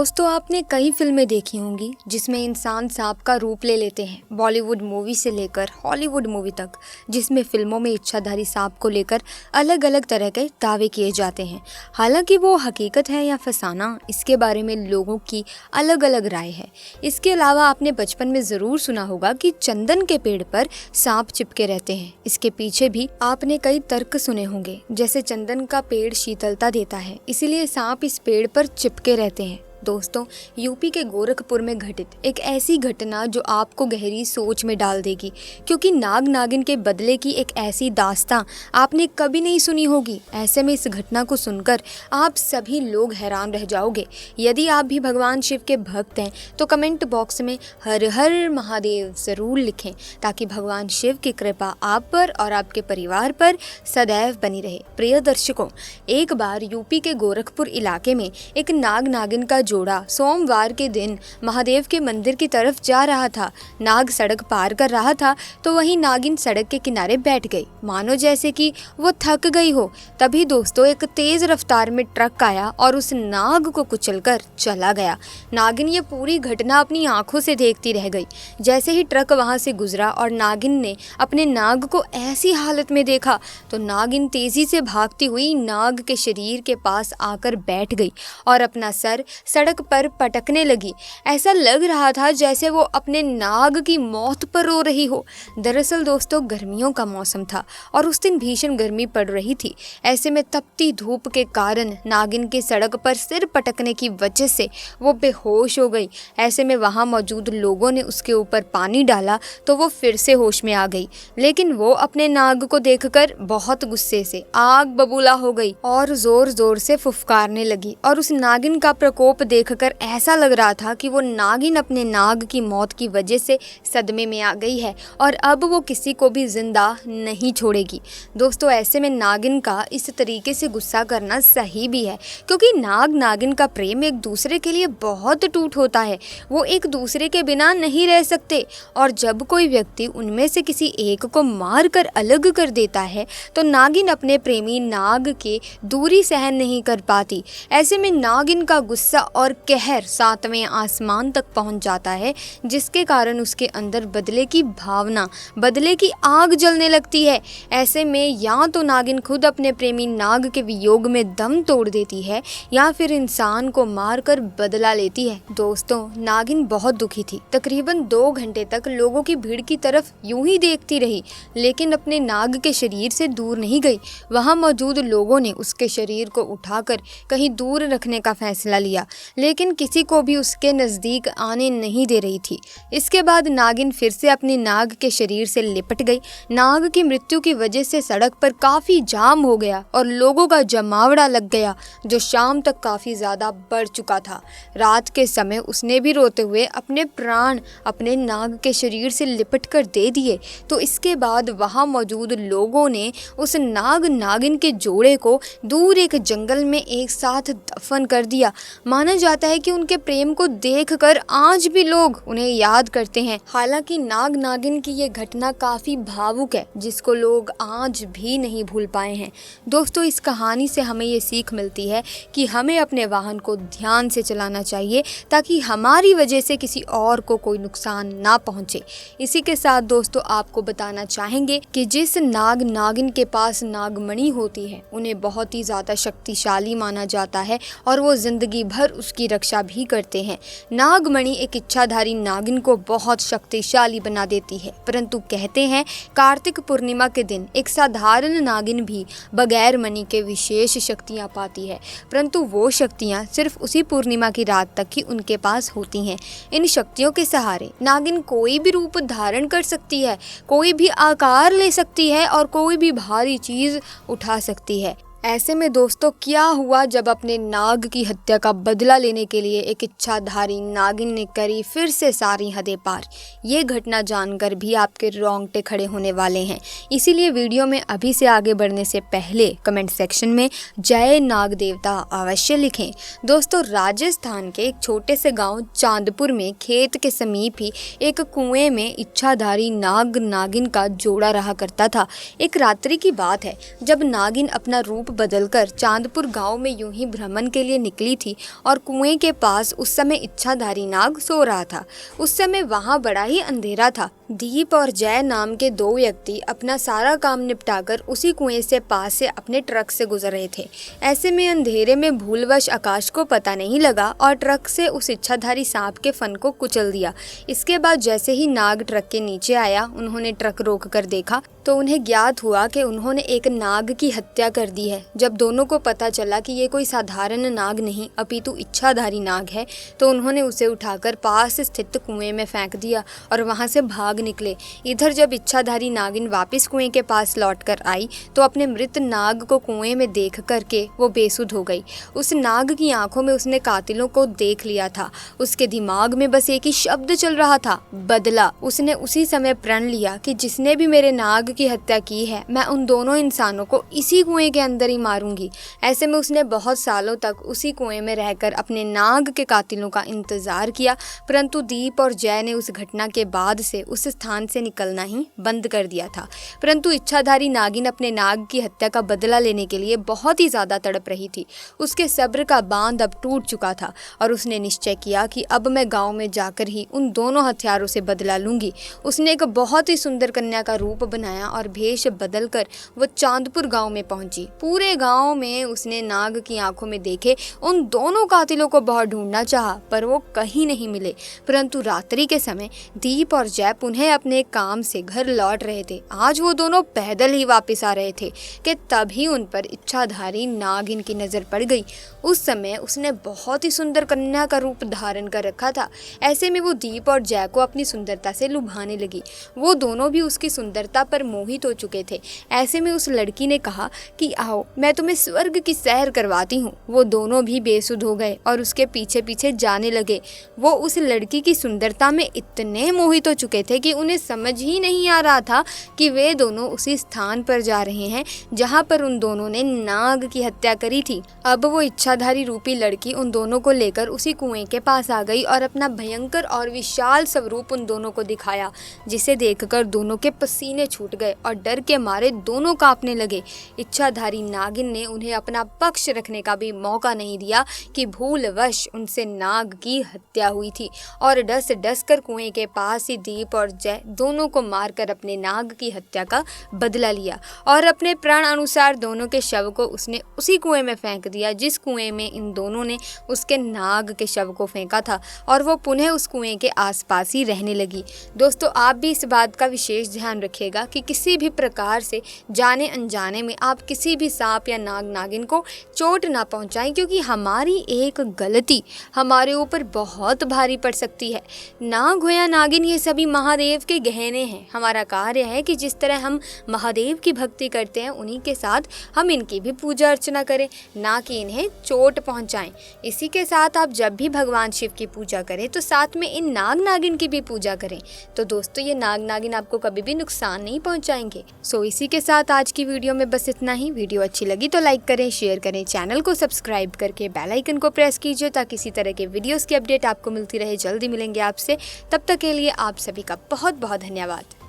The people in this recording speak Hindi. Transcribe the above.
दोस्तों आपने कई फिल्में देखी होंगी जिसमें इंसान सांप का रूप ले लेते हैं। बॉलीवुड मूवी से लेकर हॉलीवुड मूवी तक, जिसमें फिल्मों में इच्छाधारी सांप को लेकर अलग अलग तरह के दावे किए जाते हैं। हालांकि वो हकीकत है या फसाना, इसके बारे में लोगों की अलग अलग राय है। इसके अलावा आपने बचपन में ज़रूर सुना होगा कि चंदन के पेड़ पर सांप चिपके रहते हैं। इसके पीछे भी आपने कई तर्क सुने होंगे, जैसे चंदन का पेड़ शीतलता देता है, इसीलिए सांप इस पेड़ पर चिपके रहते हैं। दोस्तों, यूपी के गोरखपुर में घटित एक ऐसी घटना जो आपको गहरी सोच में डाल देगी, क्योंकि नाग नागिन के बदले की एक ऐसी दास्तां आपने कभी नहीं सुनी होगी। ऐसे में इस घटना को सुनकर आप सभी लोग हैरान रह जाओगे। यदि आप भी भगवान शिव के भक्त हैं तो कमेंट बॉक्स में हर हर महादेव ज़रूर लिखें, ताकि भगवान शिव की कृपा आप पर और आपके परिवार पर सदैव बनी रहे। प्रिय दर्शकों, एक बार यूपी के गोरखपुर इलाके में एक नाग नागिन का जोड़ा सोमवार के दिन महादेव के मंदिर की तरफ जा रहा था। नाग सड़क पार कर रहा था तो वहीं नागिन सड़क के किनारे बैठ गई, मानो जैसे कि वो थक गई हो। तभी दोस्तों एक तेज रफ्तार में ट्रक आया और उस नाग को कुचलकर चला गया। नागिन ये पूरी घटना अपनी आंखों से देखती रह गई। जैसे ही ट्रक वहां से गुजरा और नागिन ने अपने नाग को ऐसी हालत में देखा तो नागिन तेजी से भागती हुई नाग के शरीर के पास आकर बैठ गई और अपना सर सड़क पर पटकने लगी। ऐसा लग रहा था जैसे वो अपने नाग की मौत पर रो रही हो। दरअसल दोस्तों गर्मियों का मौसम था और उस दिन भीषण गर्मी पड़ रही थी। ऐसे में तपती धूप के कारण नागिन के सड़क पर सिर पटकने की वजह से वो बेहोश हो गई। ऐसे में वहां मौजूद लोगों ने उसके ऊपर पानी डाला तो वो फिर से होश में आ गई, लेकिन वो अपने नाग को देखकर बहुत गुस्से से आग बबूला हो गई और जोर जोर से फुफकारने लगी। और उस नागिन का प्रकोप देखकर ऐसा लग रहा था कि वो नागिन अपने नाग की मौत की वजह से सदमे में आ गई है और अब वो किसी को भी जिंदा नहीं छोड़ेगी। दोस्तों ऐसे में नागिन का इस तरीके से गुस्सा करना सही भी है, क्योंकि नाग नागिन का प्रेम एक दूसरे के लिए बहुत टूट होता है। वो एक दूसरे के बिना नहीं रह सकते और जब कोई व्यक्ति उनमें से किसी एक को मार कर अलग कर देता है तो नागिन अपने प्रेमी नाग के दूरी सहन नहीं कर पाती। ऐसे में नागिन का गुस्सा और कहर सातवें आसमान तक पहुंच जाता है, जिसके कारण उसके अंदर बदले की भावना, बदले की आग जलने लगती है। ऐसे में या तो नागिन खुद अपने प्रेमी नाग के वियोग में दम तोड़ देती है या फिर इंसान को मारकर बदला लेती है। दोस्तों नागिन बहुत दुखी थी। तकरीबन 2 घंटे तक लोगों की भीड़ की तरफ यूं ही देखती रही, लेकिन अपने नाग के शरीर से दूर नहीं गई। वहां मौजूद लोगों ने उसके शरीर को उठाकर कहीं दूर रखने का फैसला लिया, लेकिन किसी को भी उसके नज़दीक आने नहीं दे रही थी। इसके बाद नागिन फिर से अपने नाग के शरीर से लिपट गई। नाग की मृत्यु की वजह से सड़क पर काफ़ी जाम हो गया और लोगों का जमावड़ा लग गया, जो शाम तक काफ़ी ज़्यादा बढ़ चुका था। रात के समय उसने भी रोते हुए अपने प्राण अपने नाग के शरीर से लिपट कर दे दिए। तो इसके बाद वहाँ मौजूद लोगों ने उस नाग नागिन के जोड़े को दूर एक जंगल में एक साथ दफन कर दिया। माना जाता है कि उनके प्रेम को देखकर आज भी लोग उन्हें याद करते हैं। हालांकि नाग नागिन की ये घटना काफी भावुक है, जिसको लोग आज भी नहीं भूल पाए हैं। दोस्तों इस कहानी से हमें ये सीख मिलती है कि हमें अपने वाहन को ध्यान से चलाना चाहिए, ताकि हमारी वजह से किसी और को कोई नुकसान ना पहुंचे। इसी के साथ दोस्तों आपको बताना चाहेंगे कि जिस नाग नागिन के पास नागमणि होती है उन्हें बहुत ही ज्यादा शक्तिशाली माना जाता है और वो जिंदगी भर उसकी रक्षा भी करते हैं। नागमणि एक इच्छाधारी नागिन को बहुत शक्तिशाली बना देती है, परंतु कहते हैं कार्तिक पूर्णिमा के दिन एक साधारण नागिन भी बगैर मणि के विशेष शक्तियां पाती है, परंतु वो शक्तियां सिर्फ उसी पूर्णिमा की रात तक ही उनके पास होती हैं। इन शक्तियों के सहारे नागिन कोई भी रूप धारण कर सकती है, कोई भी आकार ले सकती है और कोई भी भारी चीज उठा सकती है। ऐसे में दोस्तों क्या हुआ जब अपने नाग की हत्या का बदला लेने के लिए एक इच्छाधारी नागिन ने करी फिर से सारी हदें पार। ये घटना जानकर भी आपके रोंगटे खड़े होने वाले हैं। इसीलिए वीडियो में अभी से आगे बढ़ने से पहले कमेंट सेक्शन में जय नाग देवता अवश्य लिखें। दोस्तों राजस्थान के एक छोटे से गांव चांदपुर में खेत के समीप ही एक कुएं में इच्छाधारी नाग नागिन का जोड़ा रहा करता था। एक रात्रि की बात है जब नागिन अपना रूप बदलकर चांदपुर गांव में यूं ही भ्रमण के लिए निकली थी और कुएं के पास उस समय इच्छाधारी नाग सो रहा था। उस समय वहां बड़ा ही अंधेरा था। दीप और जय नाम के दो व्यक्ति अपना सारा काम निपटाकर उसी कुएं से पास से अपने ट्रक से गुजर रहे थे। ऐसे में अंधेरे में भूलवश आकाश को पता नहीं लगा और ट्रक से उस इच्छाधारी सांप के फन को कुचल दिया। इसके बाद जैसे ही नाग ट्रक के नीचे आया, उन्होंने ट्रक रोक कर देखा तो उन्हें ज्ञात हुआ कि उन्होंने एक नाग की हत्या कर दी है। जब दोनों को पता चला कि ये कोई साधारण नाग नहीं अपितु इच्छाधारी नाग है, तो उन्होंने उसे उठाकर पास स्थित कुएं में फेंक दिया और वहां से भाग निकले। इधर जब इच्छाधारी नागिन वापस कुएं के पास लौट कर आई तो अपने मृत नाग को कुएं में देख करके वो बेसुध हो गई। उस नाग की आंखों में उसने कातिलों को देख लिया था। उसके दिमाग में बस एक ही शब्द चल रहा था, बदला। उसने उसी समय प्रण लिया कि जिसने भी मेरे नाग की हत्या की है, मैं उन दोनों इंसानों को इसी कुएं के अंदर ही मारूंगी। ऐसे में उसने बहुत सालों तक उसी कुएं में रहकर अपने नाग के कातिलों का इंतजार किया, परंतु दीप और जय ने उस घटना के बाद से उस स्थान से निकलना ही बंद कर दिया था। परंतु इच्छाधारी नागिन अपने नाग की हत्या का बदला लेने के लिए बहुत ही ज्यादा तड़प रही थी। उसके सब्र का बांध अब टूट चुका था और उसने निश्चय किया कि अब मैं गांव में जाकर ही उन दोनों हथियारों से बदला लूंगी। उसने एक बहुत ही सुंदर कन्या का रूप बनाया और भेष बदलकर वो चांदपुर गांव में पहुंची। पूरे गांव में उसने नाग की आंखों में देखे उन दोनों कातिलों को बहुत ढूंढना चाहा, पर वो कहीं नहीं मिले। परंतु रात्रि के समय दीप और जय पुनः अपने काम से घर लौट रहे थे। आज वो दोनों पैदल ही वापस आ रहे थे कि तभी उन पर इच्छाधारी नागिन की नजर पड़ गई। उस समय उसने बहुत ही सुंदर कन्या का रूप धारण कर रखा था। ऐसे में वो दीप और जय को अपनी सुंदरता से लुभाने लगी। वो दोनों भी उसकी सुंदरता पर मोहित हो चुके थे। ऐसे में उस लड़की ने कहा कि आओ मैं तुम्हें स्वर्ग की सैर करवाती हूँ। वो दोनों भी बेसुध हो गए और उसके पीछे पीछे जाने लगे। वो उस लड़की की सुंदरता में इतने मोहित हो चुके थे कि उन्हें समझ ही नहीं आ रहा था कि वे दोनों उसी स्थान पर जा रहे हैं जहाँ पर उन दोनों ने नाग की हत्या करी थी। अब वो इच्छाधारी रूपी लड़की उन दोनों को लेकर उसी कुएं के पास आ गई और अपना भयंकर और विशाल स्वरूप उन दोनों को दिखाया, जिसे देखकर दोनों के पसीने छूट गए और डर के मारे दोनों कांपने लगे। इच्छाधारी नागिन ने उन्हें अपना पक्ष रखने का भी मौका नहीं दिया कि भूलवश उनसे नाग की हत्या हुई थी और डस डस कर कुएं के पास ही दीप और जय दोनों को मारकर अपने नाग की हत्या का बदला लिया और अपने प्राण अनुसार दोनों के शव को उसने उसी कुएं में फेंक दिया जिस कुएं में इन दोनों ने उसके नाग के शव को फेंका था, और वो पुनः उस कुएं के आसपास ही रहने लगी। दोस्तों, आप भी इस बात का विशेष ध्यान रखिएगा कि किसी भी प्रकार से जाने अनजाने में आप किसी भी सांप या नाग नागिन को चोट ना पहुंचाएं, क्योंकि हमारी एक गलती हमारे ऊपर बहुत भारी पड़ सकती है। नाग हो या नागिन, ये सभी महादेव के गहने हैं। हमारा कार्य है कि जिस तरह हम महादेव की भक्ति करते हैं उन्हीं के साथ हम इनकी भी पूजा अर्चना करें, ना कि इन्हें चोट पहुंचाएं। इसी के साथ आप जब भी भगवान शिव की पूजा करें तो साथ में इन नाग नागिन की भी पूजा करें। तो दोस्तों, ये नाग नागिन आपको कभी भी नुकसान नहीं पहुंचाएंगे। सो इसी के साथ आज की वीडियो में बस इतना ही। वीडियो अच्छी लगी तो लाइक करें, शेयर करें, चैनल को सब्सक्राइब करके बेल आइकन को प्रेस कीजिए ताकि इसी तरह के वीडियोस की अपडेट आपको मिलती रहे। जल्दी मिलेंगे आपसे, तब तक के लिए आप सभी का बहुत बहुत धन्यवाद।